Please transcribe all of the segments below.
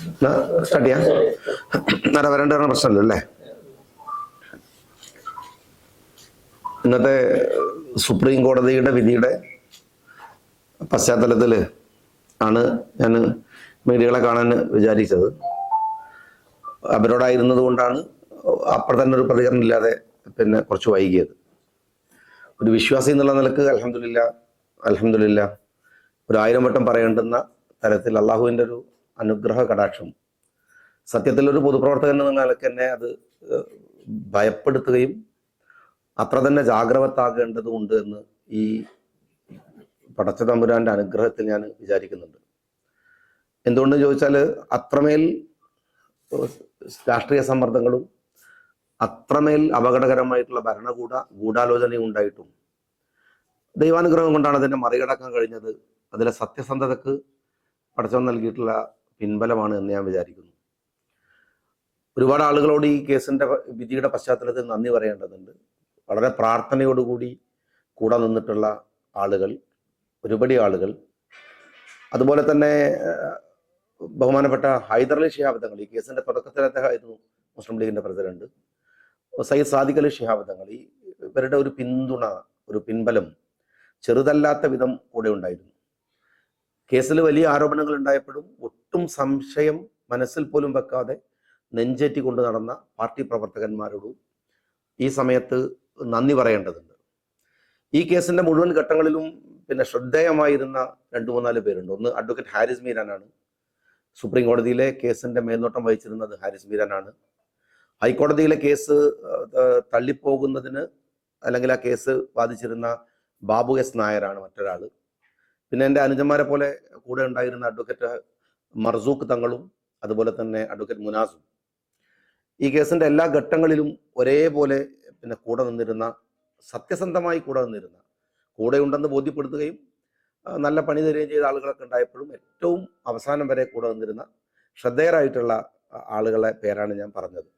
Start ചെയ്യാം. നേരെ വരേണ്ട പ്രശ്നമല്ലോ അല്ലേ? ഇന്നത്തെ സുപ്രീം കോടതിയുടെ വിധിയുടെ പശ്ചാത്തലത്തിൽ ആണ് ഞാൻ മീഡിയകളെ കാണാൻ വിചാരിച്ചത്. അവരോടായിരുന്നത് കൊണ്ടാണ് അപ്പോൾ തന്നെ ഒരു പ്രതികരണം ഇല്ലാതെ പിന്നെ കുറച്ച് വൈകിയത്. ഒരു വിശ്വാസി എന്നുള്ള നിലക്ക് അൽഹംദുലില്ലാ 1000 വട്ടം പറയേണ്ടുന്ന തരത്തിൽ അള്ളാഹുവിൻ്റെ ഒരു അനുഗ്രഹ കടാക്ഷം സത്യത്തിൽ ഒരു പൊതുപ്രവർത്തകൻ എന്ന നിലക്ക് തന്നെ അത് ഭയപ്പെടുത്തുകയും അത്ര തന്നെ ജാഗ്രവത്താകേണ്ടതുണ്ട് എന്ന് ഈ പടച്ച തമ്പുരാന്റെ അനുഗ്രഹത്തിൽ ഞാൻ വിചാരിക്കുന്നുണ്ട്. എന്തുകൊണ്ടെന്ന് ചോദിച്ചാൽ അത്രമേൽ രാഷ്ട്രീയ സമ്മർദ്ദങ്ങളും അത്രമേൽ അപകടകരമായിട്ടുള്ള ഗൂഢാലോചനയും ഉണ്ടായിട്ടും ദൈവാനുഗ്രഹം കൊണ്ടാണ് അതിനെ മറികടക്കാൻ കഴിഞ്ഞത്. അതിലെ സത്യസന്ധതക്ക് പടച്ചവൻ നൽകിയിട്ടുള്ള പിൻബലമാണ് എന്ന് ഞാൻ വിചാരിക്കുന്നു. ഒരുപാട് ആളുകളോട് ഈ കേസിന്റെ വിധിയുടെ പശ്ചാത്തലത്തിൽ നന്ദി പറയേണ്ടതുണ്ട്. വളരെ പ്രാർത്ഥനയോടുകൂടി കൂടെ നിന്നിട്ടുള്ള ആളുകൾ, ഒരുപടി ആളുകൾ. അതുപോലെ തന്നെ ബഹുമാനപ്പെട്ട ഹൈദരലി ശിഹാബ് തങ്ങൾ, ഈ കേസിന്റെ തുടക്കത്തിൽ അദ്ദേഹമായിരുന്നു മുസ്ലിം ലീഗിന്റെ പ്രസിഡന്റ്. സയ്യിദ് സാദിഖ് അലി ശിഹാബ് തങ്ങൾ, ഇവരുടെ ഒരു പിന്തുണ, ഒരു പിൻബലം ചെറുതല്ലാത്ത വിധം കൂടെ ഉണ്ടായിരുന്നു. കേസിൽ വലിയ ആരോപണങ്ങൾ ഉണ്ടായപ്പോഴും ഒട്ടും സംശയം മനസ്സിൽ പോലും വെക്കാതെ നെഞ്ചേറ്റി കൊണ്ട് നടന്ന പാർട്ടി പ്രവർത്തകന്മാരോടും ഈ സമയത്ത് നന്ദി പറയേണ്ടതുണ്ട്. ഈ കേസിന്റെ മുഴുവൻ ഘട്ടങ്ങളിലും പിന്നെ ശ്രദ്ധേയമായിരുന്ന 2-3-4 പേരുണ്ട്. ഒന്ന് അഡ്വക്കേറ്റ് ഹാരിസ് മീരാനാണ്. സുപ്രീം കോടതിയിലെ കേസിന്റെ മേൽനോട്ടം വഹിച്ചിരുന്നത് ഹാരിസ് മീരാനാണ്. ഹൈക്കോടതിയിലെ കേസ് തള്ളിപ്പോകുന്നതിന് അല്ലെങ്കിൽ ആ കേസ് വാദിച്ചിരുന്ന ബാബു എസ് നായരാണ് മറ്റൊരാൾ. പിന്നെ എൻ്റെ അനുജന്മാരെ പോലെ കൂടെ ഉണ്ടായിരുന്ന അഡ്വക്കേറ്റ് മർസൂഖ് തങ്ങളും അതുപോലെ തന്നെ അഡ്വക്കേറ്റ് മുനാസും ഈ കേസിന്റെ എല്ലാ ഘട്ടങ്ങളിലും ഒരേപോലെ പിന്നെ കൂടെ നിന്നിരുന്ന, സത്യസന്ധമായി കൂടെ നിന്നിരുന്ന, കൂടെ ഉണ്ടെന്ന് ബോധ്യപ്പെടുത്തുകയും നല്ല പണി തരികയും ചെയ്ത ആളുകളൊക്കെ ഉണ്ടായപ്പോഴും ഏറ്റവും അവസാനം വരെ കൂടെ നിന്നിരുന്ന ശ്രദ്ധേയരായിട്ടുള്ള ആളുകളെ പേരാണ് ഞാൻ പറഞ്ഞത്.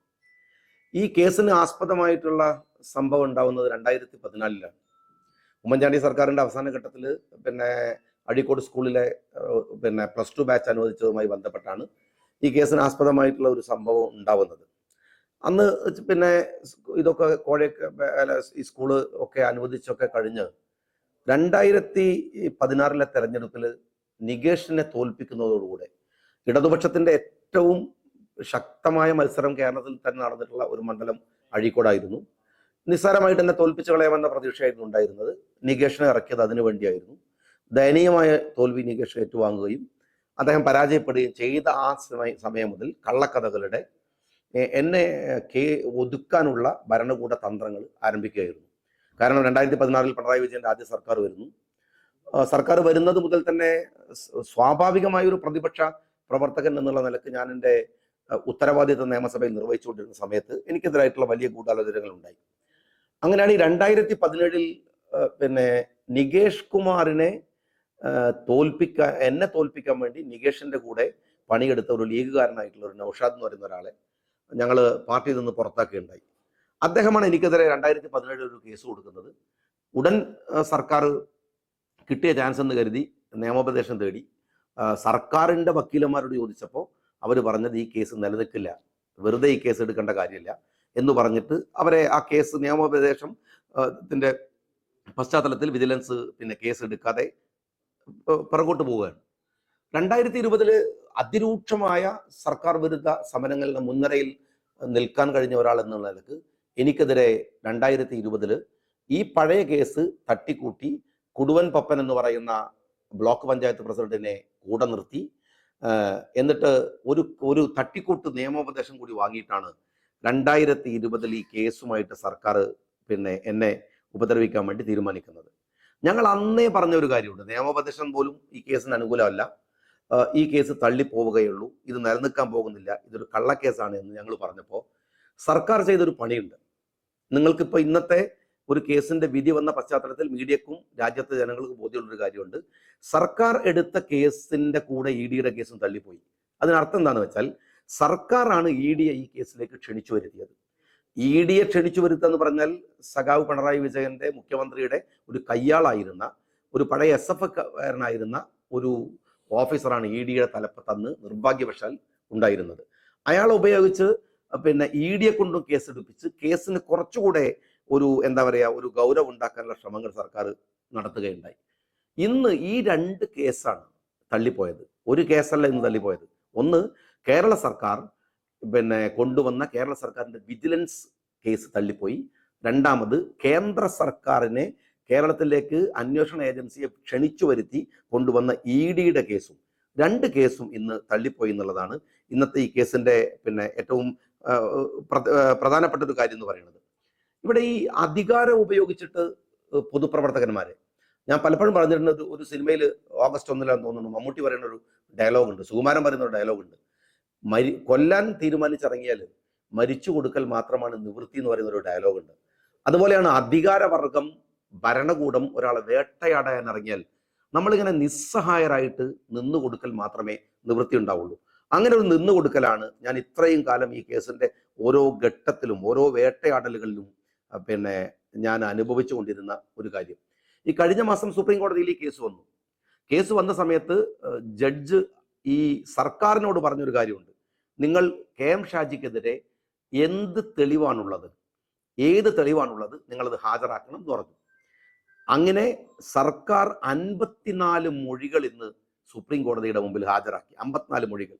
ഈ കേസിന് ആസ്പദമായിട്ടുള്ള സംഭവം ഉണ്ടാവുന്നത് 2014 ഉമ്മൻചാണ്ടി സർക്കാരിന്റെ അവസാന ഘട്ടത്തിൽ പിന്നെ അഴീക്കോട് സ്കൂളിലെ പിന്നെ +2 ബാച്ച് അനുവദിച്ചതുമായി ബന്ധപ്പെട്ടാണ് ഈ കേസിന് ആസ്പദമായിട്ടുള്ള ഒരു സംഭവം ഉണ്ടാവുന്നത്. അന്ന് പിന്നെ ഇതൊക്കെ ഈ സ്കൂള് ഒക്കെ അനുവദിച്ചൊക്കെ കഴിഞ്ഞ് 2016 തെരഞ്ഞെടുപ്പിൽ നികേഷിനെ തോൽപ്പിക്കുന്നതോടുകൂടെ ഇടതുപക്ഷത്തിന്റെ ഏറ്റവും ശക്തമായ മത്സരം കേരളത്തിൽ തന്നെ നടന്നിട്ടുള്ള ഒരു മണ്ഡലം അഴീക്കോടായിരുന്നു. നിസ്സാരമായിട്ട് തന്നെ തോൽപ്പിച്ചു കളയാമെന്ന പ്രതീക്ഷയായിരുന്നു ഉണ്ടായിരുന്നത്. നികേഷിനെ ഇറക്കിയത് അതിനു വേണ്ടിയായിരുന്നു. ദയനീയമായ തോൽവി നികേഷ് ഏറ്റുവാങ്ങുകയും അദ്ദേഹം പരാജയപ്പെടുകയും ചെയ്ത ആ സമയം മുതൽ കള്ളക്കഥകളുടെ എന്നെ ഒതുക്കാനുള്ള ഭരണകൂട തന്ത്രങ്ങൾ ആരംഭിക്കുകയായിരുന്നു. കാരണം 2016 പിണറായി വിജയന്റെ ആദ്യ സർക്കാർ വരുന്നു. സർക്കാർ വരുന്നത് മുതൽ തന്നെ സ്വാഭാവികമായ ഒരു പ്രതിപക്ഷ പ്രവർത്തകൻ എന്നുള്ള നിലക്ക് ഞാൻ എൻ്റെ ഉത്തരവാദിത്വം നിയമസഭയിൽ നിർവഹിച്ചുകൊണ്ടിരുന്ന സമയത്ത് എനിക്കെതിരായിട്ടുള്ള വലിയ ഗൂഢാലോചനകൾ ഉണ്ടായി. അങ്ങനെയാണ് ഈ 2017 പിന്നെ നികേഷ് കുമാറിനെ എന്നെ തോൽപ്പിക്കാൻ വേണ്ടി നികേഷിന്റെ കൂടെ പണിയെടുത്ത ഒരു ലീഗുകാരനായിട്ടുള്ള ഒരു നൗഷാദ് എന്ന് പറയുന്ന ഒരാളെ ഞങ്ങൾ പാർട്ടിയിൽ നിന്ന് പുറത്താക്കുകയുണ്ടായി. അദ്ദേഹമാണ് എനിക്കെതിരെ 2017 ഒരു കേസ് കൊടുക്കുന്നത്. ഉടൻ സർക്കാർ കിട്ടിയ ചാൻസ് എന്ന് കരുതി നിയമോപദേശം തേടി സർക്കാരിൻ്റെ വക്കീലന്മാരോട് ചോദിച്ചപ്പോൾ അവർ പറഞ്ഞത് ഈ കേസ് നിലനിൽക്കില്ല, വെറുതെ ഈ കേസ് എടുക്കേണ്ട കാര്യമില്ല എന്ന് പറഞ്ഞിട്ട് അവരെ ആ കേസ് നിയമോപദേശം ത്തിൻ്റെ പശ്ചാത്തലത്തിൽ വിജിലൻസ് പിന്നെ കേസ് എടുക്കാതെ പിറകോട്ട് പോവുകയാണ്. 2020 അതിരൂക്ഷമായ സർക്കാർ വിരുദ്ധ സമരങ്ങളുടെ മുൻനിരയിൽ നിൽക്കാൻ കഴിഞ്ഞ ഒരാൾ എന്നുള്ള നിലക്ക് എനിക്കെതിരെ 2020 ഈ പഴയ കേസ് തട്ടിക്കൂട്ടി കുടുവൻ പപ്പൻ എന്ന് പറയുന്ന ബ്ലോക്ക് പഞ്ചായത്ത് പ്രസിഡന്റിനെ കൂടെ നിർത്തി എന്നിട്ട് ഒരു തട്ടിക്കൂട്ട് നിയമോപദേശം കൂടി വാങ്ങിയിട്ടാണ് 2020 ഈ കേസുമായിട്ട് സർക്കാർ പിന്നെ എന്നെ ഉപദ്രവിക്കാൻ വേണ്ടി തീരുമാനിക്കുന്നത്. ഞങ്ങൾ അന്നേ പറഞ്ഞ ഒരു കാര്യമുണ്ട്, നിയമോപദേശം പോലും ഈ കേസിന് അനുകൂലമല്ല, ഈ കേസ് തള്ളിപ്പോവുകയുള്ളൂ, ഇത് നിലനിൽക്കാൻ പോകുന്നില്ല, ഇതൊരു കള്ളക്കേസാണ് എന്ന് ഞങ്ങൾ പറഞ്ഞപ്പോൾ സർക്കാർ ചെയ്തൊരു പണിയുണ്ട്. നിങ്ങൾക്കിപ്പോൾ ഇന്നത്തെ ഒരു കേസിന്റെ വിധി വന്ന പശ്ചാത്തലത്തിൽ മീഡിയക്കും രാജ്യത്തെ ജനങ്ങൾക്ക് ബോധ്യമുള്ളൊരു കാര്യമുണ്ട്. സർക്കാർ എടുത്ത കേസിന്റെ കൂടെ EDയുടെ കേസും തള്ളിപ്പോയി. അതിനർത്ഥം എന്താണെന്ന് വെച്ചാൽ സർക്കാരാണ് EDയെ ഈ കേസിലേക്ക് ക്ഷണിച്ചു വരുത്തിയത്. EDയെ ക്ഷണിച്ചു വരുത്തുക എന്ന് പറഞ്ഞാൽ സഖാവ് പിണറായി വിജയന്റെ മുഖ്യമന്ത്രിയുടെ ഒരു കയ്യാളായിരുന്ന ഒരു പഴയ SFക്കാരനായിരുന്ന ഒരു ഓഫീസറാണ് EDയുടെ തലപ്പത്തന്ന് നിർഭാഗ്യവശാൽ ഉണ്ടായിരുന്നത്. അയാൾ ഉപയോഗിച്ച് പിന്നെ ED കൊണ്ടും കേസെടുപ്പിച്ച് കേസിന് കുറച്ചുകൂടെ ഒരു എന്താ പറയുക ഒരു ഗൗരവം ഉണ്ടാക്കാനുള്ള ശ്രമങ്ങൾ സർക്കാർ നടത്തുകയുണ്ടായി. ഇന്ന് ഈ 2 കേസാണ് തള്ളിപ്പോയത്. ഒരു കേസല്ല ഇന്ന് തള്ളിപ്പോയത്. ഒന്ന്, കേരള സർക്കാർ പിന്നെ കൊണ്ടുവന്ന കേരള സർക്കാരിന്റെ വിജിലൻസ് കേസ് തള്ളിപ്പോയി. രണ്ടാമത്, കേന്ദ്ര സർക്കാരിനെ കേരളത്തിലേക്ക് അന്വേഷണ ഏജൻസിയെ ക്ഷണിച്ചു വരുത്തി കൊണ്ടുവന്ന EDയുടെ കേസും, 2 കേസും ഇന്ന് തള്ളിപ്പോയി എന്നുള്ളതാണ് ഇന്നത്തെ ഈ കേസിന്റെ പിന്നെ ഏറ്റവും പ്രധാനപ്പെട്ട ഒരു കാര്യം എന്ന് പറയുന്നത്. ഇവിടെ ഈ അധികാരം ഉപയോഗിച്ചിട്ട് പൊതുപ്രവർത്തകന്മാരെ, ഞാൻ പലപ്പോഴും പറഞ്ഞിട്ടുണ്ട്, ഒരു സിനിമയിൽ ഓഗസ്റ്റ് 1 തോന്നുന്നു മമ്മൂട്ടി പറയുന്ന ഒരു ഡയലോഗ് ഉണ്ട്, സുകുമാരൻ പറയുന്ന ഒരു ഡയലോഗ് ഉണ്ട്, കൊല്ലാൻ തീരുമാനിച്ചിറങ്ങിയാൽ മരിച്ചു കൊടുക്കൽ മാത്രമാണ് നിവൃത്തി എന്ന് പറയുന്ന ഒരു ഡയലോഗ് ഉണ്ട്. അതുപോലെയാണ് അധികാരവർഗം, ഭരണകൂടം ഒരാളെ വേട്ടയാടാൻ ഇറങ്ങിയാൽ നമ്മളിങ്ങനെ നിസ്സഹായരായിട്ട് നിന്നു കൊടുക്കൽ മാത്രമേ നിവൃത്തി ഉണ്ടാവുള്ളൂ. അങ്ങനെ ഒരു നിന്നു കൊടുക്കലാണ് ഞാൻ ഇത്രയും കാലം ഈ കേസിന്റെ ഓരോ ഘട്ടത്തിലും ഓരോ വേട്ടയാടലുകളിലും പിന്നെ ഞാൻ അനുഭവിച്ചു കൊണ്ടിരുന്ന ഒരു കാര്യം. ഈ കഴിഞ്ഞ മാസം സുപ്രീം കോടതിയിൽ ഈ കേസ് വന്ന സമയത്ത് ജഡ്ജ് ഈ സർക്കാരിനോട് പറഞ്ഞൊരു കാര്യമുണ്ട്, നിങ്ങൾ KM ഷാജിക്കെതിരെ എന്ത് തെളിവാണുള്ളത്, ഏത് തെളിവാണുള്ളത് നിങ്ങളത് ഹാജരാക്കണം എന്ന് പറഞ്ഞു. അങ്ങനെ സർക്കാർ 54 മൊഴികൾ ഇന്ന് സുപ്രീം കോടതിയുടെ മുമ്പിൽ ഹാജരാക്കി. 54 മൊഴികൾ.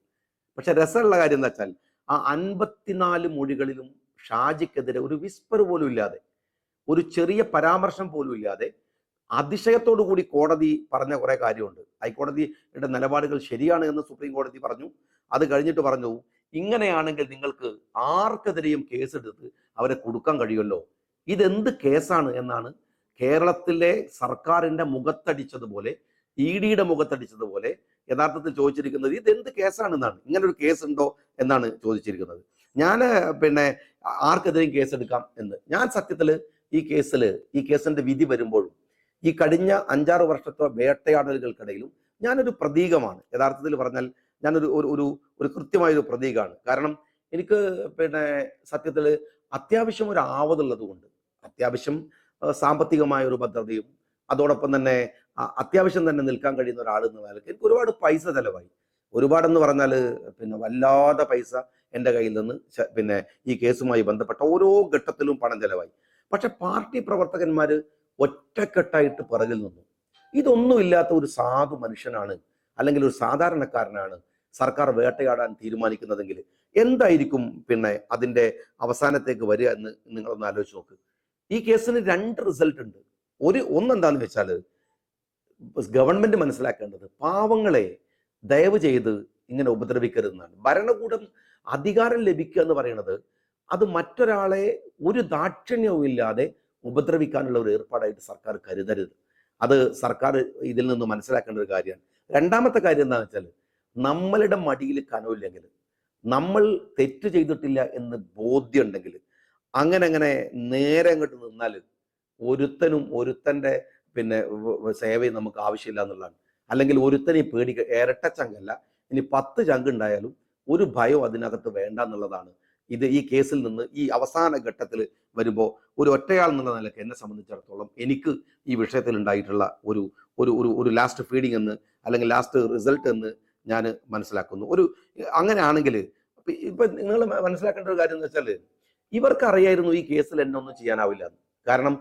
പക്ഷെ രസമുള്ള കാര്യം എന്താ വെച്ചാൽ ആ 54 മൊഴികളിലും ഷാജിക്കെതിരെ ഒരു വിസ്പർ പോലും ഇല്ലാതെ, ഒരു ചെറിയ പരാമർശം പോലും ഇല്ലാതെ അതിശയത്തോടു കൂടി കോടതി പറഞ്ഞ കുറെ കാര്യമുണ്ട്. ഹൈക്കോടതിയുടെ നിലപാടുകൾ ശരിയാണ് എന്ന് സുപ്രീം കോടതി പറഞ്ഞു. അത് കഴിഞ്ഞിട്ട് പറഞ്ഞു, ഇങ്ങനെയാണെങ്കിൽ നിങ്ങൾക്ക് ആർക്കെതിരെയും കേസെടുത്ത് അവരെ കൊടുക്കാൻ കഴിയുമല്ലോ, ഇതെന്ത് കേസാണ് എന്നാണ് കേരളത്തിലെ സർക്കാരിന്റെ മുഖത്തടിച്ചതുപോലെ, EDയുടെ മുഖത്തടിച്ചതുപോലെ യഥാർത്ഥത്തിൽ ചോദിച്ചിരിക്കുന്നത്. ഇതെന്ത് കേസാണെന്നാണ്, ഇങ്ങനെ ഒരു കേസ് ഉണ്ടോ എന്നാണ് ചോദിച്ചിരിക്കുന്നത്. ഞാൻ പിന്നെ ആർക്കെതിരെയും കേസെടുക്കാം എന്ന്, ഞാൻ സത്യത്തിൽ ഈ കേസിന്റെ വിധി വരുമ്പോഴും ഈ കഴിഞ്ഞ 5-6 വർഷത്തെ വേട്ടയാടലുകൾക്കിടയിലും ഞാനൊരു പ്രതീകമാണ്. യഥാർത്ഥത്തിൽ പറഞ്ഞാൽ ഞാനൊരു ഒരു കൃത്യമായൊരു പ്രതീകമാണ്. കാരണം എനിക്ക് പിന്നെ സത്യത്തിൽ അത്യാവശ്യം ഒരു ആവതുള്ളത് കൊണ്ട്, അത്യാവശ്യം സാമ്പത്തികമായ ഒരു ഭദ്രതയും അതോടൊപ്പം തന്നെ അത്യാവശ്യം തന്നെ നിൽക്കാൻ കഴിയുന്ന ഒരാൾ എന്ന നിലയ്ക്ക് എനിക്ക് ഒരുപാട് പൈസ ചെലവായി. ഒരുപാടെന്ന് പറഞ്ഞാൽ പിന്നെ വല്ലാതെ പൈസ എൻ്റെ കയ്യിൽ നിന്ന് പിന്നെ ഈ കേസുമായി ബന്ധപ്പെട്ട ഓരോ ഘട്ടത്തിലും പണം ചെലവായി. പക്ഷെ പാർട്ടി പ്രവർത്തകന്മാർ ഒറ്റക്കെട്ടായിട്ട് പിറകിൽ നിന്നു. ഇതൊന്നുമില്ലാത്ത ഒരു സാധു മനുഷ്യനാണ് അല്ലെങ്കിൽ ഒരു സാധാരണക്കാരനാണ് സർക്കാർ വേട്ടയാടാൻ തീരുമാനിക്കുന്നതെങ്കിൽ എന്തായിരിക്കും പിന്നെ അതിൻ്റെ അവസാനത്തേക്ക് വരിക എന്ന് നിങ്ങളൊന്ന് ആലോചിച്ച് നോക്ക്. ഈ കേസിന് 2 റിസൾട്ട് ഉണ്ട്. ഒന്നെന്താന്ന് വെച്ചാൽ ഗവൺമെന്റ് മനസ്സിലാക്കേണ്ടത് പാവങ്ങളെ ദയവ് ചെയ്ത് ഇങ്ങനെ ഉപദ്രവിക്കരുതെന്നാണ്. ഭരണകൂടം അധികാരം ലഭിക്കുക എന്ന് പറയുന്നത് അത് മറ്റൊരാളെ ഒരു ദാക്ഷിണ്യവും ഇല്ലാതെ ഉപദ്രവിക്കാനുള്ള ഒരു ഏർപ്പാടായിട്ട് സർക്കാർ കരുതരുത്. അത് സർക്കാർ ഇതിൽ നിന്ന് മനസ്സിലാക്കേണ്ട ഒരു കാര്യമാണ്. രണ്ടാമത്തെ കാര്യം എന്താണെന്ന് വെച്ചാൽ, നമ്മളുടെ മടിയിൽ കനമില്ലെങ്കിൽ, നമ്മൾ തെറ്റ് ചെയ്തിട്ടില്ല എന്ന് ബോധ്യം ഉണ്ടെങ്കിൽ അങ്ങനെ നേരെ അങ്ങോട്ട് നിന്നാൽ ഒരുത്തൻ്റെ പിന്നെ സേവയും നമുക്ക് ആവശ്യമില്ല എന്നുള്ളതാണ്. അല്ലെങ്കിൽ ഒരുത്തനെ ഇരട്ട ചങ്കല്ല, ഇനി 10 ചങ്ക് ഉണ്ടായാലും ഒരു ഭയം അതിനകത്ത് വേണ്ട എന്നുള്ളതാണ്. ഈ കേസിൽ നിന്ന് ഈ അവസാന ഘട്ടത്തിൽ വരുമ്പോൾ ഒരു ഒറ്റയാൾ എന്നുള്ള നിലയ്ക്ക് എന്നെ സംബന്ധിച്ചിടത്തോളം എനിക്ക് ഈ വിഷയത്തിൽ ഉണ്ടായിട്ടുള്ള ഒരു ലാസ്റ്റ് ഫീഡിങ് എന്ന് അല്ലെങ്കിൽ ലാസ്റ്റ് റിസൾട്ട് എന്ന് ഞാൻ മനസ്സിലാക്കുന്നു. അങ്ങനെയാണെങ്കിൽ ഇപ്പൊ നിങ്ങൾ മനസ്സിലാക്കേണ്ട ഒരു കാര്യം എന്ന് വെച്ചാൽ, ഇവർക്കറിയായിരുന്നു ഈ കേസിൽ എന്നെ ഒന്നും ചെയ്യാനാവില്ല എന്ന്. കാരണം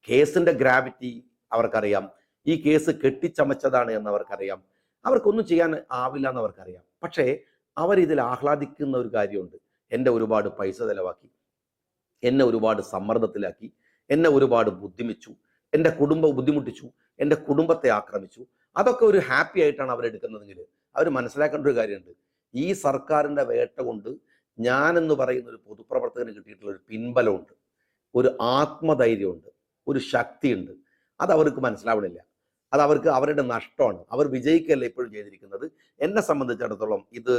കേസിന്റെ ഗ്രാവിറ്റി അവർക്കറിയാം, ഈ കേസ് കെട്ടിച്ചമച്ചതാണ് എന്ന് അവർക്കറിയാം, അവർക്കൊന്നും ചെയ്യാൻ ആവില്ല എന്ന് അവർക്കറിയാം. പക്ഷേ അവരിതിൽ ആഹ്ലാദിക്കുന്ന ഒരു കാര്യമുണ്ട്. എന്നെ ഒരുപാട് പൈസ ചെലവാക്കി, എന്നെ ഒരുപാട് സമ്മർദ്ദത്തിലാക്കി, എന്നെ ഒരുപാട് എൻ്റെ കുടുംബം ബുദ്ധിമുട്ടിച്ചു, എൻ്റെ കുടുംബത്തെ ആക്രമിച്ചു. അതൊക്കെ ഒരു ഹാപ്പി ആയിട്ടാണ് അവരെടുക്കുന്നതെങ്കിൽ അവർ മനസ്സിലാക്കേണ്ട ഒരു കാര്യമുണ്ട്. ഈ സർക്കാരിൻ്റെ വേട്ട കൊണ്ട് ഞാനെന്ന് പറയുന്ന ഒരു പൊതുപ്രവർത്തകന് കിട്ടിയിട്ടുള്ള ഒരു പിൻബലമുണ്ട്, ഒരു ആത്മധൈര്യമുണ്ട്, ഒരു ശക്തിയുണ്ട്. അത് അവർക്ക് മനസ്സിലാവണില്ല. അത് അവരുടെ നഷ്ടമാണ്. അവർ വിജയിക്കല്ല ഇപ്പോഴും ചെയ്തിരിക്കുന്നത്. എന്നെ സംബന്ധിച്ചിടത്തോളം ഇത്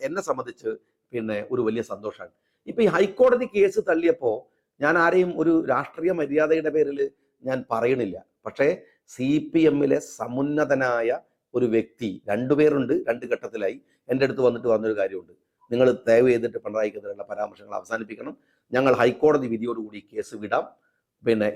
എന്നെ സംബന്ധിച്ച് പിന്നെ ഒരു വലിയ സന്തോഷമാണ്. ഇപ്പൊ ഈ ഹൈക്കോടതി കേസ് തള്ളിയപ്പോൾ ഞാൻ ആരെയും ഒരു രാഷ്ട്രീയ മര്യാദയുടെ പേരിൽ ഞാൻ പറയണില്ല. പക്ഷേ CPM-ലെ സമുന്നതനായ ഒരു വ്യക്തി, 2 പേരുണ്ട്, 2 ഘട്ടത്തിലായി എൻ്റെ അടുത്ത് വന്നിട്ട് പറഞ്ഞൊരു കാര്യമുണ്ട്, നിങ്ങൾ ദയവ് ചെയ്തിട്ട് പിണറായിക്കെതിരെയുള്ള പരാമർശങ്ങൾ അവസാനിപ്പിക്കണം, ഞങ്ങൾ ഹൈക്കോടതി വിധിയോടുകൂടി കേസ് വിടാം, പിന്നെ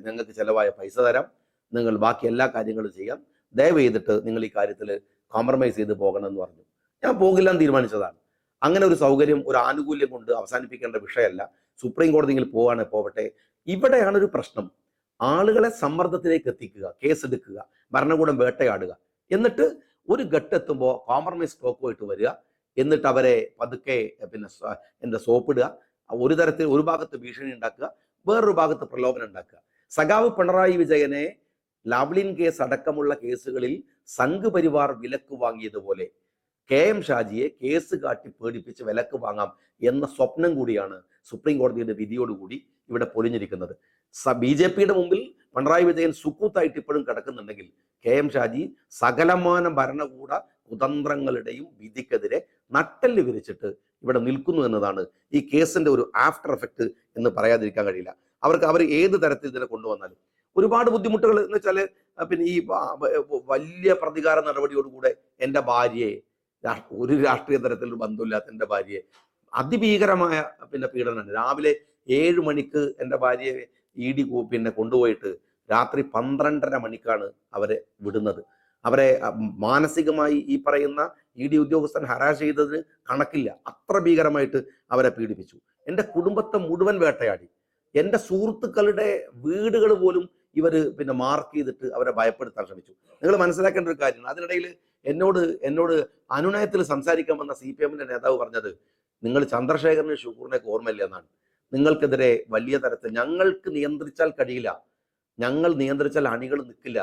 നിങ്ങൾക്ക് ചിലവായ പൈസ തരാം, നിങ്ങൾ ബാക്കി എല്ലാ കാര്യങ്ങളും ചെയ്യാം, ദയവ് ചെയ്തിട്ട് നിങ്ങൾ ഈ കാര്യത്തിൽ കോംപ്രമൈസ് ചെയ്ത് പോകണം എന്ന് പറഞ്ഞു. ഞാൻ പോകില്ല എന്ന് തീരുമാനിച്ചതാണ്. അങ്ങനെ ഒരു സൗകര്യം, ഒരു ആനുകൂല്യം കൊണ്ട് അവസാനിപ്പിക്കേണ്ട വിഷയമല്ല. സുപ്രീം കോടതിയിൽ പോവാണെ പോവട്ടെ. ഇവിടെയാണ് ഒരു പ്രശ്നം. ആളുകളെ സമ്മർദ്ദത്തിലേക്ക് എത്തിക്കുക, കേസെടുക്കുക, ഭരണകൂടം വേട്ടയാടുക, എന്നിട്ട് ഒരു ഘട്ടെത്തുമ്പോൾ കോംപ്രമൈസ് സ്റ്റോക്കുമായിട്ട് വരിക, എന്നിട്ട് അവരെ പതുക്കെ എന്താ സോപ്പിടുക, ഒരു തരത്തിൽ ഒരു ഭാഗത്ത് ഭീഷണി ഉണ്ടാക്കുക, വേറൊരു ഭാഗത്ത് പ്രലോഭനം ഉണ്ടാക്കുക. സഖാവ് പിണറായി വിജയനെ ലാവ്ലിൻ കേസ് അടക്കമുള്ള കേസുകളിൽ സംഘ് പരിവാർ വിലക്ക് വാങ്ങിയതുപോലെ KM ഷാജിയെ കേസ് കാട്ടി പേടിപ്പിച്ച് വിലക്ക് വാങ്ങാം എന്ന സ്വപ്നം കൂടിയാണ് സുപ്രീം കോടതിയുടെ വിധിയോടുകൂടി ഇവിടെ പൊലിഞ്ഞിരിക്കുന്നത്. BJPയുടെ മുമ്പിൽ പിണറായി വിജയൻ സുക്കൂത്തായിട്ട് ഇപ്പോഴും കിടക്കുന്നുണ്ടെങ്കിൽ KM ഷാജി സകലമാന ഭരണകൂട കുതന്ത്രങ്ങളുടെയും വിധിക്കെതിരെ നട്ടെല്ല് വിരിച്ചിട്ട് ഇവിടെ നിൽക്കുന്നു എന്നതാണ് ഈ കേസിന്റെ ഒരു ആഫ്റ്റർ എഫക്റ്റ് എന്ന് പറയാതിരിക്കാൻ കഴിയില്ല. അവർ ഏത് തരത്തിൽ ഇതിനെ കൊണ്ടുവന്നാലും ഒരുപാട് ബുദ്ധിമുട്ടുകൾ എന്ന് വെച്ചാൽ പിന്നെ ഈ വലിയ പ്രതികാര നടപടിയോടുകൂടെ എൻ്റെ ഭാര്യയെ, ഒരു രാഷ്ട്രീയ തരത്തിലൊരു ബന്ധമില്ലാത്ത എൻ്റെ ഭാര്യയെ അതിഭീകരമായ പീഡനമാണ്. രാവിലെ 7 മണിക്ക് എൻ്റെ ഭാര്യയെ ED കൊണ്ടുപോയിട്ട് രാത്രി 12:30 മണിക്കാണ് അവരെ വിടുന്നത്. അവരെ മാനസികമായി ഈ പറയുന്ന ED ഉദ്യോഗസ്ഥൻ ഹരാസ് ചെയ്തതിന് കണക്കില്ല. അത്ര ഭീകരമായിട്ട് അവരെ പീഡിപ്പിച്ചു. എൻ്റെ കുടുംബത്തെ മുഴുവൻ വേട്ടയാടി. എൻ്റെ സുഹൃത്തുക്കളുടെ വീടുകൾ പോലും ഇവർ മാർക്ക് ചെയ്തിട്ട് അവരെ ഭയപ്പെടുത്താൻ ശ്രമിച്ചു. നിങ്ങൾ മനസ്സിലാക്കേണ്ട ഒരു കാര്യം, അതിനിടയിൽ എന്നോട് അനുനയത്തിൽ സംസാരിക്കാൻ വന്ന CPMന്റെ നേതാവ് പറഞ്ഞത്, നിങ്ങൾ ചന്ദ്രശേഖരന് ഷുക്കൂറിനൊക്കെ ഓർമ്മയില്ല എന്നാണ്. നിങ്ങൾക്കെതിരെ വലിയ തരത്തിൽ ഞങ്ങൾക്ക് നിയന്ത്രിച്ചാൽ കഴിയില്ല, ഞങ്ങൾ നിയന്ത്രിച്ചാൽ അണികൾ നിൽക്കില്ല,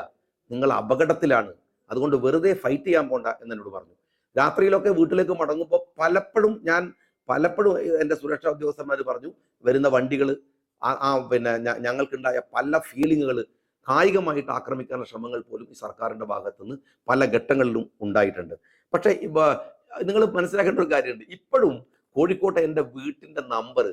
നിങ്ങൾ അപകടത്തിലാണ്, അതുകൊണ്ട് വെറുതെ ഫൈറ്റ് ചെയ്യാൻ പോണ്ട എന്നോട് പറഞ്ഞു. രാത്രിയിലൊക്കെ വീട്ടിലേക്ക് മടങ്ങുമ്പോൾ പലപ്പോഴും എൻ്റെ സുരക്ഷാ ഉദ്യോഗസ്ഥന്മാർ പറഞ്ഞു, വരുന്ന വണ്ടികൾ ഞങ്ങൾക്കുണ്ടായ പല ഫീലിങ്ങുകൾ, കായികമായിട്ട് ആക്രമിക്കാനുള്ള ശ്രമങ്ങൾ പോലും ഈ സർക്കാരിൻ്റെ ഭാഗത്തുനിന്ന് പല ഘട്ടങ്ങളിലും ഉണ്ടായിട്ടുണ്ട്. പക്ഷേ നിങ്ങൾ മനസ്സിലാക്കേണ്ട ഒരു കാര്യമുണ്ട്, ഇപ്പോഴും കോഴിക്കോട്ടെ എൻ്റെ വീട്ടിൻ്റെ നമ്പർ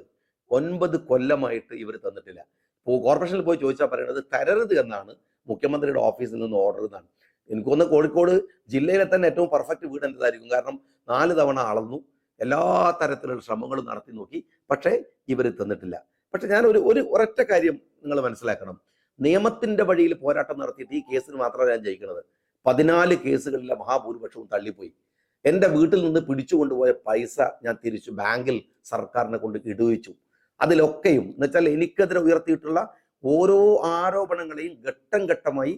9 കൊല്ലമായിട്ട് ഇവർ തന്നിട്ടില്ല. കോർപ്പറേഷനിൽ പോയി ചോദിച്ചാൽ പറയുന്നത് തരരുത് എന്നാണ് മുഖ്യമന്ത്രിയുടെ ഓഫീസിൽ നിന്ന് ഓർഡർ എന്നാണ്. എനിക്കൊന്ന് കോഴിക്കോട് ജില്ലയിലെ തന്നെ ഏറ്റവും പെർഫെക്റ്റ് വീട് എൻ്റെതായിരിക്കും. കാരണം 4 തവണ അളന്നു, എല്ലാ തരത്തിലുള്ള ശ്രമങ്ങളും നടത്തി നോക്കി, പക്ഷേ ഇവർ തന്നിട്ടില്ല. പക്ഷെ ഞാൻ ഒരൊറ്റ കാര്യം നിങ്ങൾ മനസ്സിലാക്കണം, നിയമത്തിന്റെ വഴിയിൽ പോരാട്ടം നടത്തിയിട്ട് ഈ കേസിന് മാത്രമല്ല ഞാൻ ജയിക്കുന്നത്. 14 കേസുകളിലെ മഹാഭൂരിപക്ഷവും തള്ളിപ്പോയി. എൻ്റെ വീട്ടിൽ നിന്ന് പിടിച്ചു കൊണ്ടുപോയ പൈസ ഞാൻ തിരിച്ചു ബാങ്കിൽ സർക്കാരിനെ കൊണ്ട് ഇടുവിച്ചു. അതിലൊക്കെയും എന്ന് വെച്ചാൽ എനിക്കെതിരെ ഉയർത്തിയിട്ടുള്ള ഓരോ ആരോപണങ്ങളെയും ഘട്ടം ഘട്ടമായി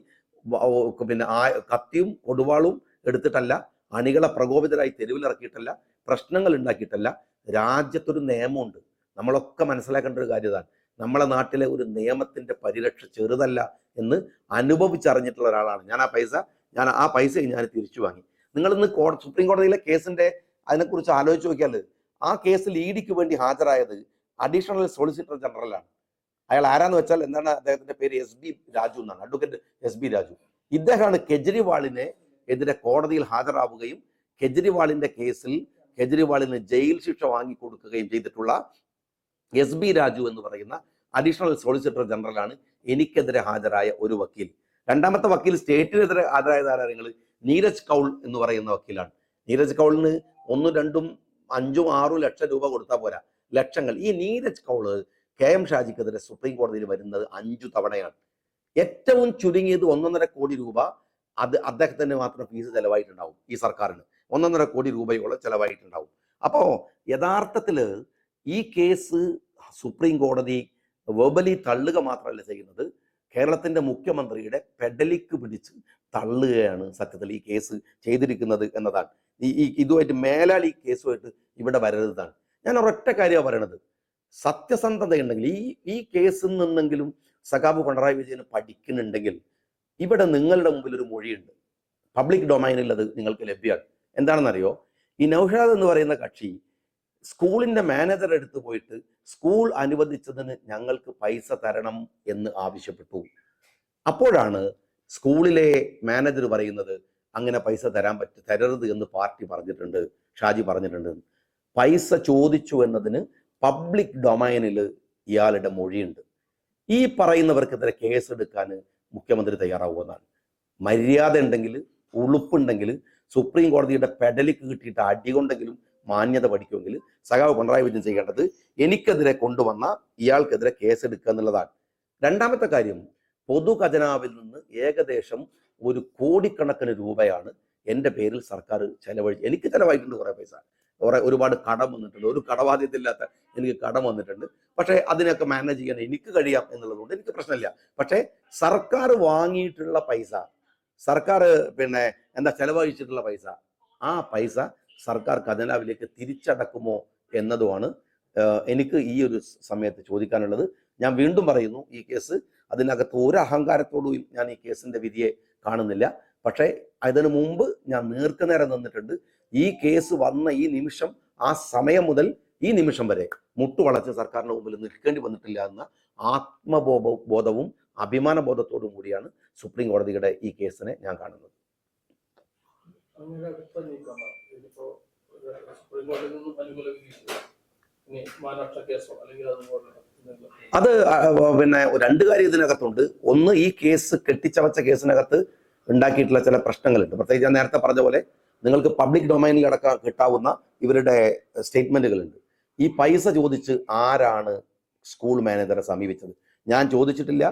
കത്തിയും കൊടുവാളും എടുത്തിട്ടല്ല, അണികളെ പ്രകോപിതരായി തെരുവിലിറക്കിയിട്ടല്ല, പ്രശ്നങ്ങൾ ഉണ്ടാക്കിയിട്ടല്ല. രാജ്യത്തൊരു നിയമമുണ്ട്. നമ്മളൊക്കെ മനസ്സിലാക്കേണ്ട ഒരു കാര്യമാണ്, നമ്മളെ നാട്ടിലെ ഒരു നിയമത്തിന്റെ പരിരക്ഷ ചെറുതല്ല എന്ന് അനുഭവിച്ചറിഞ്ഞിട്ടുള്ള ഒരാളാണ് ഞാൻ. ആ പൈസ ഞാൻ തിരിച്ചു വാങ്ങി. നിങ്ങളിന്ന് സുപ്രീം കോടതിയിലെ കേസിന്റെ അതിനെക്കുറിച്ച് ആലോചിച്ച് നോക്കിയാൽ, ആ കേസിൽ EDക്ക് വേണ്ടി ഹാജരായത് അഡീഷണൽ സോളിസിറ്റർ ജനറലാണ്. അയാൾ ആരാന്ന് വെച്ചാൽ, എന്താണ് അദ്ദേഹത്തിന്റെ പേര്, SB രാജു എന്നാണ്, അഡ്വക്കേറ്റ് SB രാജു. ഇദ്ദേഹമാണ് കെജ്രിവാളിനെ എതിരെ കോടതിയിൽ ഹാജരാവുകയും കെജ്രിവാളിന്റെ കേസിൽ കെജ്രിവാളിന് ജയിൽ ശിക്ഷ വാങ്ങിക്കൊടുക്കുകയും ചെയ്തിട്ടുള്ള SB രാജു എന്ന് പറയുന്ന അഡീഷണൽ സോളിസിറ്റർ ജനറലാണ് എനിക്കെതിരെ ഹാജരായ ഒരു വക്കീൽ. രണ്ടാമത്തെ വക്കീൽ സ്റ്റേറ്റിനെതിരെ ഹാജരായത് ആരാ? നിങ്ങൾ നീരജ് കൗൾ എന്ന് പറയുന്ന വക്കീലാണ്. നീരജ് കൗളിന് 1, 2, 5, 6 ലക്ഷം രൂപ കൊടുത്താൽ പോരാ, ലക്ഷങ്ങൾ. ഈ നീരജ് കൗള് KM ഷാജിക്കെതിരെ സുപ്രീം കോടതിയിൽ വരുന്നത് 5 തവണയാണ്. ഏറ്റവും ചുരുങ്ങിയത് 1.5 കോടി രൂപ അദ്ദേഹത്തിന് മാത്രം ഫീസ് ചെലവായിട്ടുണ്ടാവും. ഈ സർക്കാരിന് 1.5 കോടി രൂപയോളം ചെലവായിട്ടുണ്ടാവും. അപ്പോൾ യഥാർത്ഥത്തില് ഈ കേസ് സുപ്രീം കോടതി വെർബലി തള്ളുക മാത്രമല്ല ചെയ്യുന്നത്, കേരളത്തിന്റെ മുഖ്യമന്ത്രിയുടെ പെഡലിക്ക് പിടിച്ച് തള്ളുകയാണ് സത്യത്തിൽ ഈ കേസ് ചെയ്തിരിക്കുന്നത് എന്നതാണ്. ഇതുമായിട്ട് മേലാൽ ഈ കേസുമായിട്ട് ഇവിടെ വരരുതാണ്. ഞാൻ ഒരൊറ്റ കാര്യമാണ് പറയണത്, സത്യസന്ധതയുണ്ടെങ്കിൽ ഈ കേസിൽ നിന്നെങ്കിലും സഖാബ് പിണറായി വിജയന് പഠിക്കുന്നുണ്ടെങ്കിൽ, ഇവിടെ നിങ്ങളുടെ മുമ്പിൽ ഒരു മൊഴിയുണ്ട്, പബ്ലിക് ഡൊമൈനിൽ അത് നിങ്ങൾക്ക് ലഭ്യമാണ്. എന്താണെന്നറിയോ? ഈ നൗഷാദ് എന്ന് പറയുന്ന കക്ഷി സ്കൂളിന്റെ മാനേജർ എടുത്ത് പോയിട്ട് സ്കൂൾ അനുവദിച്ചതിന് ഞങ്ങൾക്ക് പൈസ തരണം എന്ന് ആവശ്യപ്പെട്ടു. അപ്പോഴാണ് സ്കൂളിലെ മാനേജർ പറയുന്നത്, അങ്ങനെ പൈസ തരരുത് എന്ന് പാർട്ടി പറഞ്ഞിട്ടുണ്ട്, ഷാജി പറഞ്ഞിട്ടുണ്ട്. പൈസ ചോദിച്ചു എന്നതിന് പബ്ലിക് ഡൊമൈനിൽ ഇയാളുടെ മൊഴിയുണ്ട്. ഈ പറയുന്നവർക്കെതിരെ കേസെടുക്കാൻ മുഖ്യമന്ത്രി തയ്യാറാവുമെന്നാണ്. മര്യാദ ഉണ്ടെങ്കിൽ, ഉളുപ്പുണ്ടെങ്കിൽ, സുപ്രീം കോടതിയുടെ പെഡലിക്ക് കിട്ടിയിട്ട് അടികൊണ്ടെങ്കിലും മാന്യത പഠിക്കുമെങ്കിൽ സഖാവ് പിണറായി വിജയൻ ചെയ്യേണ്ടത് എനിക്കെതിരെ കൊണ്ടുവന്ന ഇയാൾക്കെതിരെ കേസെടുക്കുക എന്നുള്ളതാണ്. രണ്ടാമത്തെ കാര്യം, പൊതു ഖജനാവിൽ നിന്ന് ഏകദേശം 1 കോടിക്കണക്കിന് രൂപയാണ് എൻ്റെ പേരിൽ സർക്കാർ ചെലവഴിച്ച് എനിക്ക് ചിലവായിട്ടുണ്ട് കുറേ പൈസ, ഒരുപാട് കടം വന്നിട്ടുണ്ട്. ഒരു കടബാധ്യതയില്ലാത്ത എനിക്ക് കടം വന്നിട്ടുണ്ട്. പക്ഷേ അതിനൊക്കെ മാനേജ് ചെയ്യാൻ എനിക്ക് കഴിയാം എന്നുള്ളതുകൊണ്ട് എനിക്ക് പ്രശ്നമില്ല. പക്ഷേ സർക്കാർ വാങ്ങിയിട്ടുള്ള പൈസ, സർക്കാർ ചെലവഴിച്ചിട്ടുള്ള പൈസ, ആ പൈസ സർക്കാർ ഖജനാവിലേക്ക് തിരിച്ചടക്കുമോ എന്നതുമാണ് എനിക്ക് ഈ ഒരു സമയത്ത് ചോദിക്കാനുള്ളത്. ഞാൻ വീണ്ടും പറയുന്നു, ഈ കേസ് അതിനകത്ത് ഒരു അഹങ്കാരത്തോടും ഞാൻ ഈ കേസിന്റെ വിധിയെ കാണുന്നില്ല. പക്ഷേ അതിനു മുമ്പ് ഞാൻ നേർക്കുനേരെ നിന്നിട്ടുണ്ട്. ഈ കേസ് വന്ന ഈ നിമിഷം, ആ സമയം മുതൽ ഈ നിമിഷം വരെ മുട്ടുവളച്ച് സർക്കാരിന് മുമ്പിൽ നിൽക്കേണ്ടി വന്നിട്ടില്ല എന്ന ആത്മബോധവും അഭിമാനബോധത്തോടും കൂടിയാണ് സുപ്രീം കോടതിയുടെ ഈ കേസിനെ ഞാൻ കാണുന്നത്. അത് രണ്ട് കാര്യം ഇതിനകത്തുണ്ട്. ഒന്ന്, ഈ കേസ് കെട്ടിച്ചവച്ച കേസിനകത്ത് ഉണ്ടാക്കിയിട്ടുള്ള ചില പ്രശ്നങ്ങളുണ്ട്. പ്രത്യേകിച്ച് ഞാൻ നേരത്തെ പറഞ്ഞ പോലെ നിങ്ങൾക്ക് പബ്ലിക് ഡൊമൈനിൽ അടക്കം കിട്ടാവുന്ന ഇവരുടെ സ്റ്റേറ്റ്മെന്റുകളുണ്ട്. ഈ പൈസ ചോദിച്ച് ആരാണ് സ്കൂൾ മാനേജറെ സമീപിച്ചത്? ഞാൻ ചോദിച്ചിട്ടില്ല,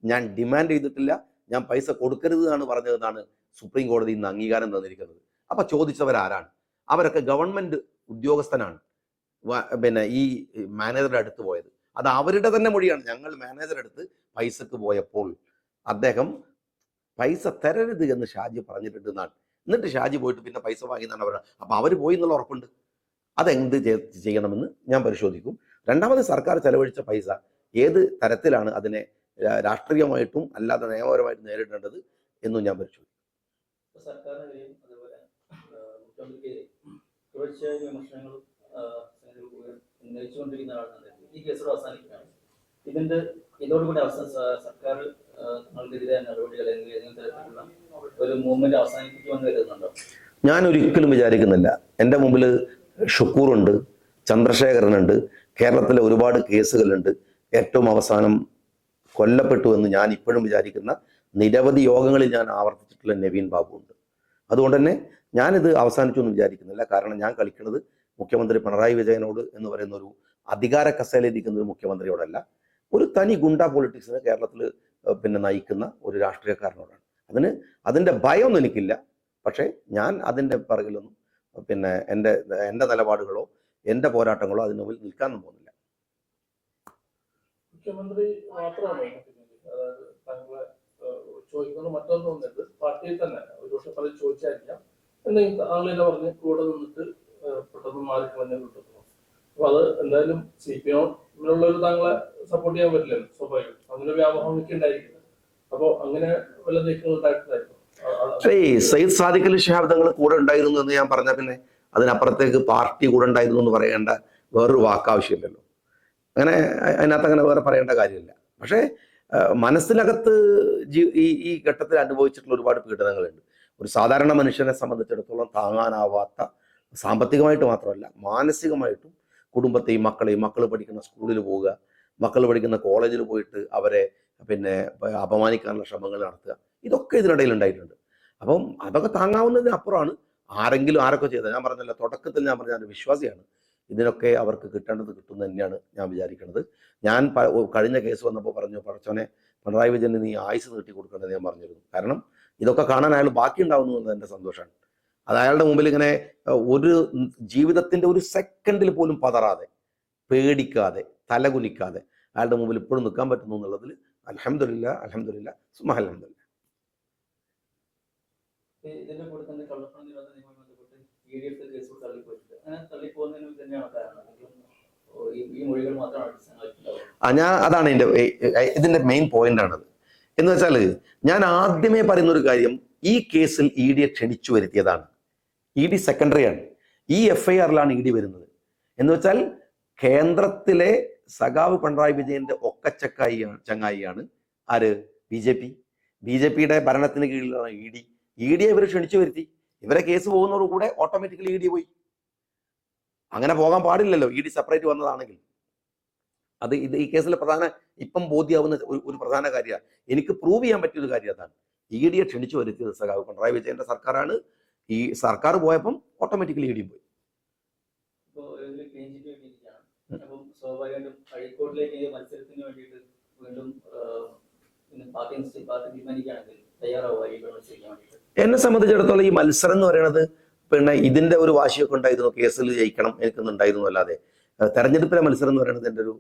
ഞാൻ ഡിമാൻഡ് ചെയ്തിട്ടില്ല, ഞാൻ പൈസ കൊടുക്കരുത് എന്നാണ് പറഞ്ഞതെന്നാണ് സുപ്രീം കോടതി ഇന്ന് അംഗീകാരം തന്നിരിക്കുന്നത്. അപ്പൊ ചോദിച്ചവരാരാണ്? അവരൊക്കെ ഗവൺമെന്റ് ഉദ്യോഗസ്ഥനാണ് ഈ മാനേജറുടെ അടുത്ത് പോയത്. അത് അവരുടെ തന്നെ മൊഴിയാണ്. ഞങ്ങൾ മാനേജറുടെ അടുത്ത് പൈസക്ക് പോയപ്പോൾ അദ്ദേഹം പൈസ തരരുത് എന്ന് ഷാജി പറഞ്ഞിട്ടുണ്ട് എന്നാണ്. എന്നിട്ട് ഷാജി പോയിട്ട് പിന്നെ പൈസ വാങ്ങി എന്നാണ് പറയുന്നത്. അപ്പൊ അവർ പോയി എന്നുള്ള ഉറപ്പുണ്ട്. അതെന്ത് ചെയ്യണമെന്ന് ഞാൻ പരിശോധിക്കും. രണ്ടാമത്, സർക്കാർ ചെലവഴിച്ച പൈസ ഏത് തരത്തിലാണ് അതിനെ രാഷ്ട്രീയമായിട്ടും അല്ലാതെ നിയമപരമായിട്ടും നേരിടേണ്ടത് എന്നും ഞാൻ പരിശോധിക്കും. സർക്കാരിനെതിരെയും അതുപോലെ മുഖ്യമന്ത്രിക്കെതിരെ തുടർച്ചയായ വിമർശനങ്ങളും ഉന്നയിച്ചുകൊണ്ടിരിക്കുന്നതാണ്. ഈ കേസുകൾ അവസാനിക്കുകയാണ്. ഇതോടുകൂടി സർക്കാർ നിങ്ങൾക്കെതിരെ നടപടികൾ അല്ലെങ്കിൽ ഏതെങ്കിലും തരത്തിലുള്ള ഒരു മൂവ്മെന്റ് അവസാനിപ്പിക്കുമെന്ന് കരുതുന്നുണ്ടോ? ഞാൻ ഒരിക്കലും വിചാരിക്കുന്നില്ല. എൻ്റെ മുമ്പിൽ ഷുക്കൂറുണ്ട്, ചന്ദ്രശേഖരനുണ്ട്, കേരളത്തിലെ ഒരുപാട് കേസുകളുണ്ട്. ഏറ്റവും അവസാനം കൊല്ലപ്പെട്ടു എന്ന് ഞാൻ ഇപ്പോഴും വിചാരിക്കുന്ന നിരവധി യോഗങ്ങളിൽ ഞാൻ ആവർത്തിച്ചിട്ടുള്ള നവീൻ ബാബു ഉണ്ട്. അതുകൊണ്ട് തന്നെ ഞാനിത് അവസാനിച്ചു എന്ന് വിചാരിക്കുന്നില്ല. കാരണം ഞാൻ കളിക്കുന്നത് മുഖ്യമന്ത്രി പിണറായി വിജയനോട് എന്ന് പറയുന്ന ഒരു അധികാര കസേലയിരിക്കുന്ന ഒരു മുഖ്യമന്ത്രിയോടല്ല, ഒരു തനി ഗുണ്ട പൊളിറ്റിക്സിന് കേരളത്തിൽ നയിക്കുന്ന ഒരു രാഷ്ട്രീയക്കാരനോടാണ്. അതിൻ്റെ ഭയമൊന്നും എനിക്കില്ല. പക്ഷേ ഞാൻ അതിൻ്റെ പിറകിലൊന്നും എൻ്റെ നിലപാടുകളോ എൻ്റെ പോരാട്ടങ്ങളോ അതിന് മുമ്പിൽ നിൽക്കാനൊന്നും പോകുന്നില്ല. മുഖ്യമന്ത്രി മാത്രമാണ് താങ്കളെ ചോദിക്കുന്നത്. മറ്റൊന്നും തോന്നുന്നത് പാർട്ടിയിൽ തന്നെ ഒരു പക്ഷെ പലരും ചോദിച്ചായിരിക്കാം, എന്തെങ്കിലും താങ്കളെ പറഞ്ഞ് കൂടെ നിന്നിട്ട് പെട്ടെന്ന് മാറിക്കളഞ്ഞു കിട്ടുന്നു. അപ്പൊ അത് എന്തായാലും CPM-നുള്ളൊരു താങ്കളെ സപ്പോർട്ട് ചെയ്യാൻ പറ്റില്ലല്ലോ, സ്വാഭാവികം. അങ്ങനെ വ്യാപകം ഒക്കെ ഉണ്ടായിരിക്കുന്നത്. അപ്പൊ അങ്ങനെ വല്ല നീക്കങ്ങൾ ഉണ്ടായിട്ടുണ്ടായിരുന്നു? സയ്യിദ് സാദിഖ് അലി ശിഹാബ് തങ്ങൾ കൂടെ ഉണ്ടായിരുന്നു എന്ന് ഞാൻ പറഞ്ഞ പിന്നെ അതിനപ്പുറത്തേക്ക് പാർട്ടി കൂടെ ഉണ്ടായിരുന്നു എന്ന് പറയേണ്ട വേറൊരു വാക്കാവശ്യമില്ലല്ലോ. അതിനകത്ത് അങ്ങനെ വേറെ പറയേണ്ട കാര്യമില്ല. പക്ഷേ മനസ്സിനകത്ത് ഈ ഘട്ടത്തിൽ അനുഭവിച്ചിട്ടുള്ള ഒരുപാട് പീഡനങ്ങളുണ്ട്. ഒരു സാധാരണ മനുഷ്യനെ സംബന്ധിച്ചിടത്തോളം താങ്ങാനാവാത്ത, സാമ്പത്തികമായിട്ട് മാത്രമല്ല മാനസികമായിട്ടും കുടുംബത്തെയും മക്കൾ പഠിക്കുന്ന സ്കൂളിൽ പോവുക, മക്കൾ പഠിക്കുന്ന കോളേജിൽ പോയിട്ട് അവരെ അപമാനിക്കാനുള്ള ശ്രമങ്ങൾ നടത്തുക, ഇതൊക്കെ ഇതിനിടയിൽ ഉണ്ടായിട്ടുണ്ട്. അപ്പം അതൊക്കെ താങ്ങാവുന്നതിനപ്പുറമാണ് ആരൊക്കെ ചെയ്തത്. ഞാൻ പറഞ്ഞല്ലോ, തുടക്കത്തിൽ ഞാൻ പറഞ്ഞ ഒരു വിശ്വാസിയാണ്. ഇതിനൊക്കെ അവർക്ക് കിട്ടേണ്ടത് കിട്ടുമെന്ന് തന്നെയാണ് ഞാൻ വിചാരിക്കുന്നത്. ഞാൻ കഴിഞ്ഞ കേസ് വന്നപ്പോൾ പറഞ്ഞു, പടച്ചോനെ പിണറായി വിജയന് നീ ആയുസ് നീട്ടി കൊടുക്കേണ്ടത് ഞാൻ പറഞ്ഞിരുന്നു. കാരണം ഇതൊക്കെ കാണാൻ അയാൾ ബാക്കി ഉണ്ടാവുന്നു എന്നത് എൻ്റെ സന്തോഷമാണ്. അത് അയാളുടെ മുമ്പിൽ ഇങ്ങനെ ഒരു ജീവിതത്തിൻ്റെ ഒരു സെക്കൻഡിൽ പോലും പതറാതെ, പേടിക്കാതെ, തലകുനിക്കാതെ അയാളുടെ മുമ്പിൽ ഇപ്പോഴും നിൽക്കാൻ പറ്റുന്നു എന്നുള്ളതിൽ അൽഹംദുലില്ലാ സുബ്ഹാനല്ലാഹ് അൽഹംദുലില്ലാ. ഇതിന്റെ കൂടെ തന്നെ കള്ളപ്പണം നിരോധന നിയമവുമായി ബന്ധപ്പെട്ട് ED കേസ് തള്ളിപ്പോയിട്ടുണ്ട്. അങ്ങനെ തള്ളിപ്പോകുന്നതിന് തന്നെയാണ് കാരണം, ഈ മൊഴികൾ മാത്രമാണ്? അതാണ് ഇതിന്റെ മെയിൻ പോയിന്റ് ആണത്. എന്ന് വെച്ചാൽ ഞാൻ ആദ്യമേ പറയുന്ന ഒരു കാര്യം, ഈ കേസിൽ ED ക്ഷണിച്ചു വരുത്തിയതാണ്. ED സെക്കൻഡറിയാണ്. ഈ FIR-ലാണ് ED വരുന്നത്. എന്ന് വെച്ചാൽ കേന്ദ്രത്തിലെ സഖാവ് പിണറായി വിജയന്റെ ചങ്ങായിയാണ് ആര്? BJP-യുടെ ഭരണത്തിന് കീഴിലാണ് ED. ED ഇവരെ ക്ഷണിച്ചു വരുത്തി. ഇവരെ കേസ് പോകുന്നതോടുകൂടെ ഓട്ടോമാറ്റിക്കലി ED പോയി. അങ്ങനെ പോകാൻ പാടില്ലല്ലോ, ED സെപ്പറേറ്റ് വന്നതാണെങ്കിൽ. ഈ കേസിലെ ഇപ്പം ബോധ്യമാവുന്ന ഒരു പ്രധാന കാര്യമാണ്. എനിക്ക് പ്രൂവ് ചെയ്യാൻ പറ്റിയൊരു കാര്യം അതാണ്. ED ക്ഷണിച്ചു വരുത്തിയത് സഖാവ് പിണറായി വിജയന്റെ സർക്കാരാണ്. ഈ സർക്കാർ പോയപ്പം ഓട്ടോമാറ്റിക്കലി ED പോയി. സ്വാഭാവികമായിട്ടും ഹൈക്കോടതിയിലേക്ക് മത്സരത്തിന് വേണ്ടിയിട്ട് വീണ്ടും പാർട്ടി തീരുമാനിക്കുകയാണെങ്കിൽ തയ്യാറാവുക ഈ മത്സരിക്കാൻ വേണ്ടിയിട്ട്? എന്നെ സംബന്ധിച്ചിടത്തോളം ഈ മത്സരം എന്ന് പറയുന്നത് പിന്നെ ഇതിന്റെ ഒരു വാശിയൊക്കെ ഉണ്ടായിരുന്നു, കേസിൽ ജയിക്കണം എനിക്കൊന്നുണ്ടായിരുന്നു. അല്ലാതെ തെരഞ്ഞെടുപ്പിലെ മത്സരം എന്ന് പറയുന്നത് എൻ്റെ ഒരു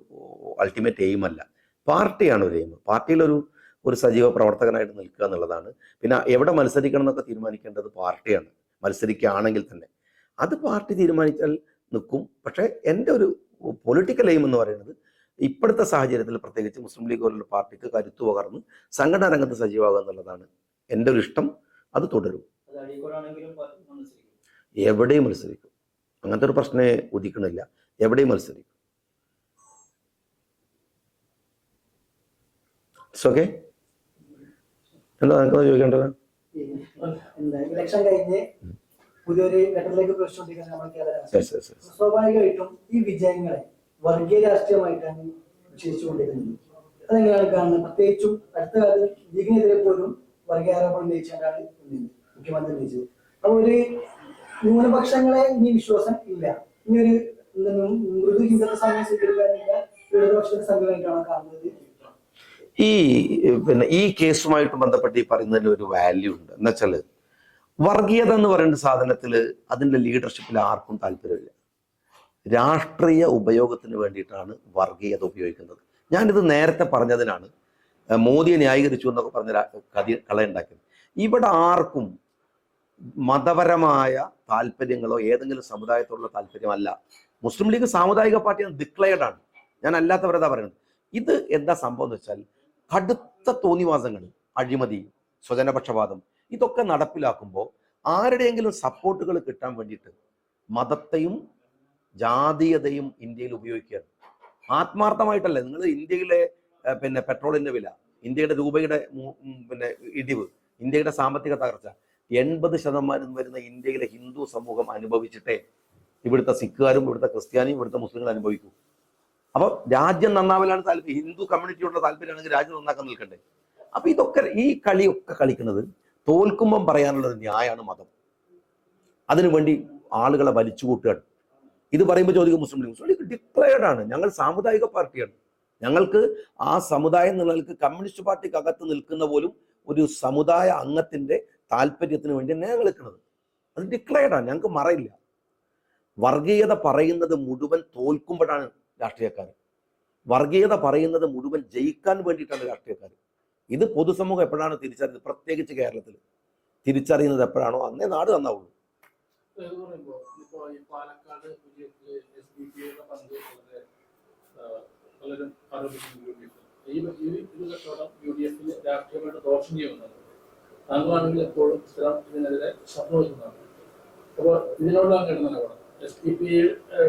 അൾട്ടിമേറ്റ് എയിം അല്ല. പാർട്ടിയാണ് ഒരു എയിം. പാർട്ടിയിലൊരു ഒരു സജീവ പ്രവർത്തകനായിട്ട് നിൽക്കുക എന്നുള്ളതാണ്. പിന്നെ എവിടെ മത്സരിക്കണം എന്നൊക്കെ തീരുമാനിക്കേണ്ടത് പാർട്ടിയാണ്, മത്സരിക്കുകയാണെങ്കിൽ തന്നെ. അത് പാർട്ടി തീരുമാനിച്ചാൽ നിൽക്കും. പക്ഷേ എൻ്റെ ഒരു പൊളിറ്റിക്കൽ എയിം എന്ന് പറയുന്നത് ഇപ്പോഴത്തെ സാഹചര്യത്തിൽ പ്രത്യേകിച്ച് മുസ്ലിം ലീഗ് പോലുള്ള പാർട്ടിക്ക് കരുത്തു പകർന്ന് സംഘടനാ രംഗത്ത് സജീവമാകുക എന്നുള്ളതാണ് എൻ്റെ ഒരു ഇഷ്ടം. അത് തുടരും. അത് അഴീക്കോടാണെങ്കിലും മത്സരിക്കും, എവിടെയും മത്സരിക്കും. അങ്ങനത്തെ ഒരു പ്രശ്നമേ ഉദിക്കണില്ല. എവിടെയും മത്സരിക്കും. ഓക്കെ, എന്താ നിങ്ങൾക്ക് ചോദിക്കേണ്ടത്? ഇലക്ഷൻ കഴിഞ്ഞ് പുതിയൊരു ഘട്ടത്തിലേക്ക് പ്രവേശിച്ചുകൊണ്ടിരിക്കുന്ന നമ്മുടെ കേരള സ്വാഭാവികമായിട്ടും ഈ വിജയങ്ങളെ വർഗീയ രാഷ്ട്രീയമായിട്ടാണ് വിശേഷിച്ചുകൊണ്ടിരിക്കുന്നത്. അതെങ്ങനെയാണ് കാണുന്നത്? പ്രത്യേകിച്ചും അടുത്ത കാലത്ത് ലീഗിനെതിരെ പോലും വർഗീയ ആരോപണം ഉന്നയിച്ചുകൊണ്ടാണ് മുഖ്യമന്ത്രി ഉന്നയിച്ചത്. അപ്പൊ ഒരു ന്യൂനപക്ഷങ്ങളെ ഇനി വിശ്വാസം ഇല്ല, ഇനി ഒരു മൃദു ഹിന്ദുത്വ സമയം സ്വീകരിക്കാനില്ല, ഇടതുപക്ഷത്തിന്റെ സമീപമായിട്ടാണ് കാണുന്നത്. ഈ കേസുമായിട്ട് ബന്ധപ്പെട്ട് ഈ പറയുന്നതിന് ഒരു വാല്യൂ ഉണ്ട്. എന്ന് വെച്ചാൽ വർഗീയത എന്ന് പറയുന്ന സാധനത്തില് അതിന്റെ ലീഡർഷിപ്പിൽ ആർക്കും താല്പര്യമില്ല. രാഷ്ട്രീയ ഉപയോഗത്തിന് വേണ്ടിയിട്ടാണ് വർഗീയത ഉപയോഗിക്കുന്നത്. ഞാനിത് നേരത്തെ പറഞ്ഞതിനാണ് മോദിയെ ന്യായീകരിച്ചു എന്നൊക്കെ പറഞ്ഞ കളയുണ്ടാക്കിയത്. ഇവിടെ ആർക്കും മതപരമായ താല്പര്യങ്ങളോ ഏതെങ്കിലും സമുദായത്തോടുള്ള താല്പര്യമല്ല. മുസ്ലിം ലീഗ് സാമുദായിക പാർട്ടിയാണ്, ഡിക്ലെയർഡ് ആണ്. ഞാൻ അല്ലാത്തവരെന്താ പറയുന്നത്? ഇത് എന്താ സംഭവം എന്ന് വെച്ചാൽ കടുത്ത തോന്നിവാസങ്ങൾ, അഴിമതി, സ്വജനപക്ഷപാതം ഇതൊക്കെ നടപ്പിലാക്കുമ്പോൾ ആരുടെയെങ്കിലും സപ്പോർട്ടുകൾ കിട്ടാൻ വേണ്ടിയിട്ട് മതത്തെയും ജാതീയതയും ഇന്ത്യയിൽ ഉപയോഗിക്കുകയാണ്. ആത്മാർത്ഥമായിട്ടല്ലേ? നിങ്ങൾ ഇന്ത്യയിലെ പിന്നെ പെട്രോളിന്റെ വില, ഇന്ത്യയുടെ രൂപയുടെ പിന്നെ ഇടിവ്, ഇന്ത്യയുടെ സാമ്പത്തിക തകർച്ച 80% വരുന്ന ഇന്ത്യയിലെ ഹിന്ദു സമൂഹം അനുഭവിച്ചിട്ടേ ഇവിടുത്തെ സിഖുകാരും ഇവിടുത്തെ ക്രിസ്ത്യാനിയും ഇവിടുത്തെ മുസ്ലിങ്ങളും അനുഭവിക്കൂ. അപ്പോൾ രാജ്യം നന്നാവലാണ് താല്പര്യം. ഹിന്ദു കമ്മ്യൂണിറ്റിയോടുള്ള താല്പര്യമാണെങ്കിൽ രാജ്യം നന്നാക്കാൻ നിൽക്കണ്ടേ? അപ്പൊ ഇതൊക്കെ ഈ കളിയൊക്കെ കളിക്കുന്നത് തോൽക്കുമ്പം പറയാനുള്ള ഒരു ന്യായമാണ് മതം. അതിനുവേണ്ടി ആളുകളെ വലിച്ചു കൂട്ടുകയാണ്. ഇത് പറയുമ്പോൾ ചോദിക്കും മുസ്ലിം ലീഗ് ഡിക്ലെയർഡ് ആണ്, ഞങ്ങൾ സാമുദായിക പാർട്ടിയാണ്, ഞങ്ങൾക്ക് ആ സമുദായം നിലനിൽക്ക് കമ്മ്യൂണിസ്റ്റ് പാർട്ടിക്ക് അകത്ത് നിൽക്കുന്ന പോലും ഒരു സമുദായ അംഗത്തിന്റെ താല്പര്യത്തിന് വേണ്ടി ഞങ്ങൾ നിൽക്കുന്നത്. അത് ഡിക്ലെയർഡ് ആണ്, ഞങ്ങൾക്ക് മറയില്ല. വർഗീയത പറയുന്നത് മുഴുവൻ തോൽക്കുമ്പോഴാണ് രാഷ്ട്രീയക്കാർ. വർഗീയത പറയുന്നത് മുഴുവൻ ജയിക്കാൻ വേണ്ടിയിട്ടാണ് രാഷ്ട്രീയക്കാർ. ഇത് പൊതുസമൂഹം എപ്പോഴാണ് തിരിച്ചറിയുന്നത്? പ്രത്യേകിച്ച് കേരളത്തിൽ തിരിച്ചറിയുന്നത് എപ്പോഴാണോ അന്നേ നാട് നന്നാവുള്ളൂ. പാലക്കാട് രാഷ്ട്രീയമായിട്ട് ദോഷം ചെയ്യുന്നുണ്ട്. താങ്കളാണെങ്കിൽ എപ്പോഴും സ്ഥിരം ഇതിനെതിരെ ശബ്ദം വയ്ക്കുന്നതാണ്. അപ്പോൾ ഇതിനോടാണ് നിലപാട്. SDPI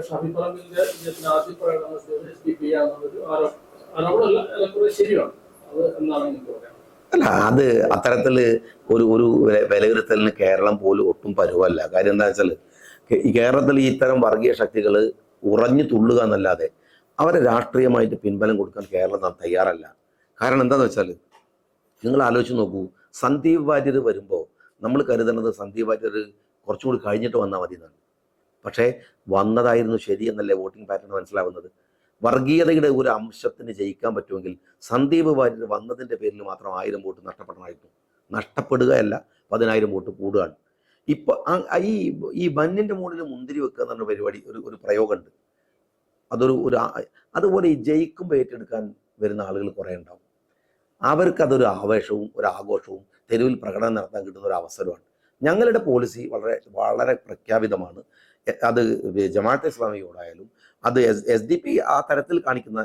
ഷാഫി പറമ്പിലിന്റെ ആദ്യം പറയുന്നത് SDPI ആണെന്നൊരു ആരോപണമല്ല, ഏറെക്കുറെ ശരിയാണ്. അത് എന്നാണ് എനിക്ക് പറയാം. അല്ല, അത് അത്തരത്തില് ഒരു വിലയിരുത്തലിന് കേരളം പോലും ഒട്ടും പരുവല്ല. കാര്യം എന്താ വെച്ചാൽ ഈ കേരളത്തിൽ ഇത്തരം വർഗീയ ശക്തികൾ ഉറഞ്ഞു തുള്ളുക എന്നല്ലാതെ അവരെ രാഷ്ട്രീയമായിട്ട് പിൻബലം കൊടുക്കാൻ കേരളം തയ്യാറല്ല. കാരണം എന്താന്ന് വെച്ചാൽ നിങ്ങൾ ആലോചിച്ച് നോക്കൂ, സന്ദീപ് വാര്യർ വരുമ്പോൾ നമ്മൾ കരുതുന്നത് സന്ദീപ് വാര്യർ കുറച്ചുകൂടി കഴിഞ്ഞിട്ട് വന്നാൽ മതി എന്നാണ്. പക്ഷേ വന്നതായിരുന്നു ശരി എന്നല്ലേ വോട്ടിംഗ് പാറ്റേൺ മനസ്സിലാവുന്നത്. വർഗീയതയുടെ ഒരു അംശത്തിന് ജയിക്കാൻ പറ്റുമെങ്കിൽ സന്ദീപ് വാര്യർ വന്നതിൻ്റെ പേരിൽ മാത്രം 1000 വോട്ട് നഷ്ടപ്പെടണമായിരുന്നു. നഷ്ടപ്പെടുകയല്ല, 10,000 വോട്ട് കൂടുകയാണ്. ഇപ്പൊ ഈ ബന്നിന്റെ മുകളിൽ മുന്തിരി വെക്കുക എന്ന് പറഞ്ഞ പരിപാടി ഒരു പ്രയോഗമുണ്ട്. അതുപോലെ ഈ ജയിക്കുമ്പോൾ ഏറ്റെടുക്കാൻ വരുന്ന ആളുകൾ കുറേ ഉണ്ടാവും. അവർക്കതൊരു ആവേശവും ഒരു ആഘോഷവും തെരുവിൽ പ്രകടനം നടത്താൻ കിട്ടുന്ന ഒരു അവസരമാണ്. ഞങ്ങളുടെ പോളിസി വളരെ വളരെ പ്രഖ്യാപിതമാണ്. അത് ജമാഅത്തെ ഇസ്ലാമിയോടായാലും അത് SDP ആ തരത്തിൽ കാണിക്കുന്ന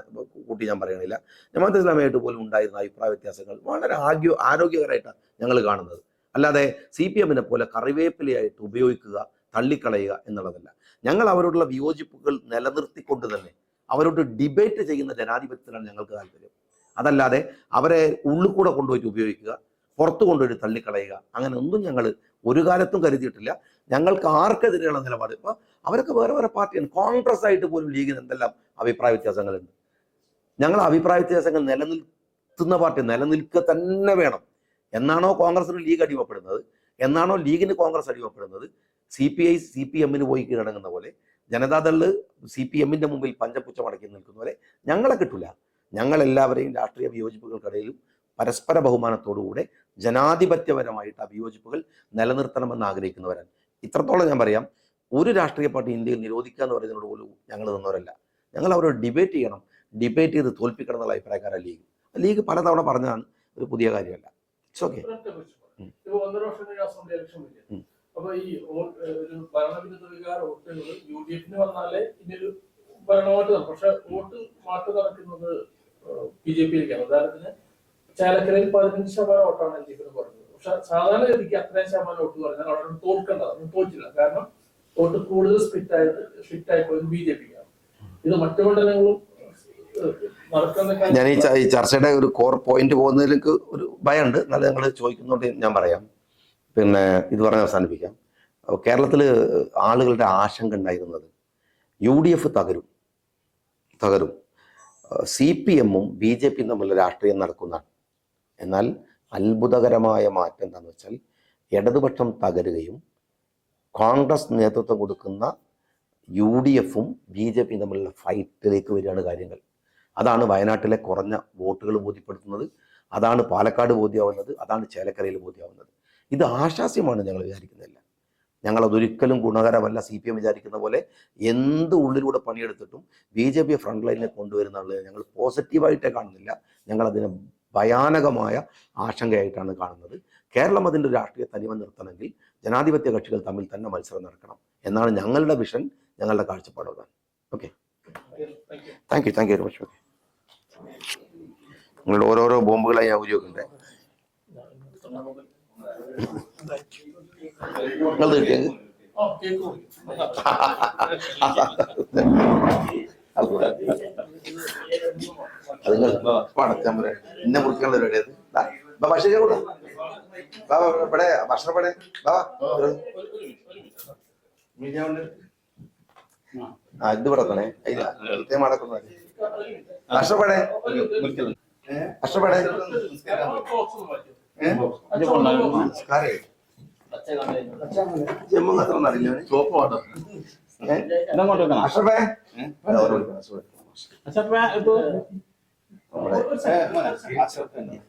കൂട്ടി ഞാൻ പറയണില്ല. ജമാഅത്തെ ഇസ്ലാമിയായിട്ട് പോലും ഉണ്ടായിരുന്ന അഭിപ്രായ വ്യത്യാസങ്ങൾ വളരെ ആരോഗ്യകരമായിട്ടാണ് ഞങ്ങൾ കാണുന്നത്. അല്ലാതെ CPM-നെ പോലെ കറിവേപ്പിലയായിട്ട് ഉപയോഗിക്കുക, തള്ളിക്കളയുക എന്നുള്ളതല്ല. ഞങ്ങൾ അവരോടുള്ള വിയോജിപ്പുകൾ നിലനിർത്തിക്കൊണ്ട് തന്നെ അവരോട് ഡിബേറ്റ് ചെയ്യുന്ന ജനാധിപത്യത്തിലാണ് ഞങ്ങൾക്ക് താല്പര്യം. അതല്ലാതെ അവരെ ഉള്ളിൽ കൂടെ കൊണ്ടുപോയിട്ട് ഉപയോഗിക്കുക, പുറത്തു കൊണ്ടുപോയിട്ട് തള്ളിക്കളയുക, അങ്ങനെ ഒന്നും ഞങ്ങൾ ഒരു കാലത്തും കരുതിയിട്ടില്ല. ഞങ്ങൾക്ക് ആർക്കെതിരെയുള്ള നിലപാട്. ഇപ്പോൾ അവരൊക്കെ വേറെ വേറെ പാർട്ടിയാണ്. കോൺഗ്രസ് ആയിട്ട് പോലും ലീഗിന് എന്തെല്ലാം അഭിപ്രായ വ്യത്യാസങ്ങളുണ്ട്. ഞങ്ങൾ അഭിപ്രായ വ്യത്യാസങ്ങൾ നിലനിൽക്കുന്ന പാർട്ടി നിലനിൽക്കുക തന്നെ വേണം. എന്നാണോ കോൺഗ്രസിന് ലീഗ് അടിമപ്പെടുന്നത്, എന്നാണോ ലീഗിന് കോൺഗ്രസ് അടിമപ്പെടുന്നത്, CPI CPM-ന് പോയി കീഴടങ്ങുന്ന പോലെ ജനതാദള് CPM-ന്റെ മുമ്പിൽ പഞ്ചപുച്ഛം അടക്കി നിൽക്കുന്ന പോലെ ഞങ്ങളെ കിട്ടില്ല. ഞങ്ങളെല്ലാവരെയും രാഷ്ട്രീയ വിയോജിപ്പുകൾക്കിടയിലും പരസ്പര ബഹുമാനത്തോടുകൂടെ ജനാധിപത്യപരമായിട്ട് അഭിയോജിപ്പുകൾ നിലനിർത്തണമെന്ന് ആഗ്രഹിക്കുന്നവരാണ്. ഇത്രത്തോളം ഞാൻ പറയാം, ഒരു രാഷ്ട്രീയ പാർട്ടി ഇന്ത്യയിൽ നിരോധിക്കുക എന്ന് പറയുന്നതിനോട് പോലും ഞങ്ങൾ നിന്നവരല്ല. ഞങ്ങൾ അവരോട് ഡിബേറ്റ് ചെയ്യണം, ഡിബേറ്റ് ചെയ്ത് തോൽപ്പിക്കണം എന്നുള്ള അഭിപ്രായക്കാരാണ് ലീഗ് പലതവണ പറഞ്ഞതാണ്, ഒരു പുതിയ കാര്യമല്ല. It's okay. ഇപ്പൊ 1.5 വർഷം കഴിഞ്ഞ അസംബ്ലി ഇലക്ഷൻ വരിക. അപ്പൊ ഈ ഒരു ഭരണവിരുദ്ധ വികാര വോട്ടുകൾ UDF വന്നാലേ ഇനിയൊരു ഭരണമായിട്ട് നടക്കും. പക്ഷെ വോട്ട് മാറ്റി നടക്കുന്നത് BJPയിലേക്കാണ്. ഉദാഹരണത്തിന് ചാലക്കരയിൽ 15% വോട്ടാണ് LDF പറഞ്ഞത്. പക്ഷെ സാധാരണഗതിക്ക് അത്രയും ശതമാനം വോട്ട് പറഞ്ഞാൽ അവിടെ തോൽക്കേണ്ടതാണ്, തോറ്റില്ല. കാരണം വോട്ട് കൂടുതൽ സ്പ്ലിറ്റ് ആയി പോയത് BJPക്കാണ്. ഇത് മറ്റു മണ്ഡലങ്ങളും ഞാൻ ഈ ചർച്ചയുടെ ഒരു കോർ പോയിന്റ് പോകുന്നതിലേക്ക് ഒരു ഭയമുണ്ട്. എന്നാലും ഞങ്ങൾ ചോദിക്കുന്നതുകൊണ്ട് ഞാൻ പറയാം. പിന്നെ ഇത് പറഞ്ഞ് അവസാനിപ്പിക്കാം. കേരളത്തിൽ ആളുകളുടെ ആശങ്ക ഉണ്ടായിരുന്നത് UDF തകരും, CPM-ഉം BJPയും തമ്മിലുള്ള രാഷ്ട്രീയം നടക്കുന്നതാണ്. എന്നാൽ അത്ഭുതകരമായ മാറ്റം എന്താണെന്ന് വെച്ചാൽ ഇടതുപക്ഷം തകരുകയും കോൺഗ്രസ് നേതൃത്വം കൊടുക്കുന്ന UDF-ഉം BJPയും തമ്മിലുള്ള ഫൈറ്റിലേക്ക് വരികയാണ് കാര്യങ്ങൾ. അതാണ് വയനാട്ടിലെ കുറഞ്ഞ വോട്ടുകൾ ബോധ്യപ്പെടുത്തുന്നത്, അതാണ് പാലക്കാട് ബോധ്യമാവുന്നത്, അതാണ് ചേലക്കരയിൽ ബോധ്യമാവുന്നത്. ഇത് ആശാസ്യമാണ് ഞങ്ങൾ വിചാരിക്കുന്നില്ല. ഞങ്ങളതൊരിക്കലും ഗുണകരമല്ല. CPM വിചാരിക്കുന്ന പോലെ എന്ത് ഉള്ളിലൂടെ പണിയെടുത്തിട്ടും BJP ഫ്രണ്ട് ലൈനിനെ കൊണ്ടുവരുന്നുള്ളത് ഞങ്ങൾ പോസിറ്റീവായിട്ടേ കാണുന്നില്ല. ഞങ്ങളതിനെ ഭയാനകമായ ആശങ്കയായിട്ടാണ് കാണുന്നത്. കേരളം അതിൻ്റെ രാഷ്ട്രീയ തനിമ നിർത്തണമെങ്കിൽ ജനാധിപത്യ കക്ഷികൾ തമ്മിൽ തന്നെ മത്സരം നടക്കണം എന്നാണ് ഞങ്ങളുടെ വിഷൻ, ഞങ്ങളുടെ കാഴ്ചപ്പാട്. Okay, thank you very much. നിങ്ങളുടെ ഓരോരോ ബോംബുകളായി ഞാൻ ഉപയോഗിക്കണ്ടേ? നിങ്ങൾ കിട്ടിയത് അത് പടച്ചാൻ പറയാം. ഇന്നെ മുറിക്കാനുള്ള പരിപാടിയത് ഭക്ഷണം കൂടാ. ബാബാ ഇവിടെ ഭക്ഷണം പടേ ബാബാ ഇത് പടത്തണേ. അതിന് മടക്കുന്ന ഭക്ഷണപ്പെടേ ഭക്ഷണപ്പെടേ ജമ്മു അത്ര അറിയില്ല. ചോപ്പ് വേണ്ട അഷറഫേ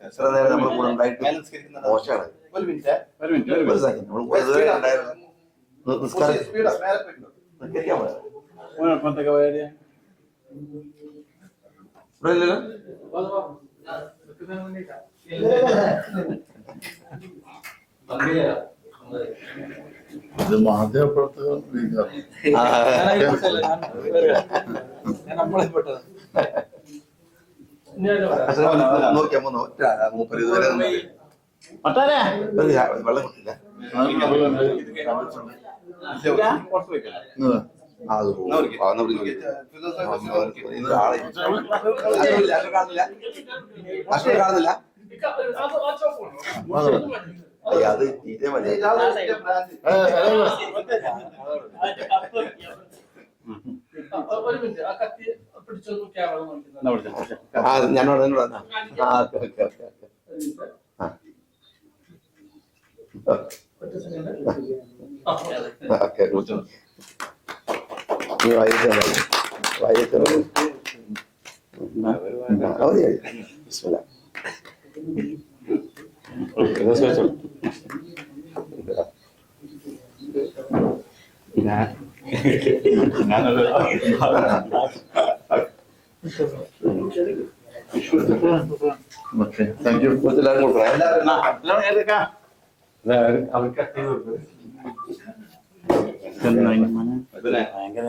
എത്ര നേരം നമ്മൾ കൂടെ ഉണ്ടായിട്ട് മോശമാണ്. ഇത് മാധ്യമപ്രവർത്തകർ നോക്കിയാ മൂപ്പര് ഇതുവരെ വെള്ളം കൊടുത്തില്ല. ഭക്ഷണം കാണുന്നില്ല. അത് തീറ്റേ മതി. ഞാനോട് താങ്ക് യു. ഭയങ്കര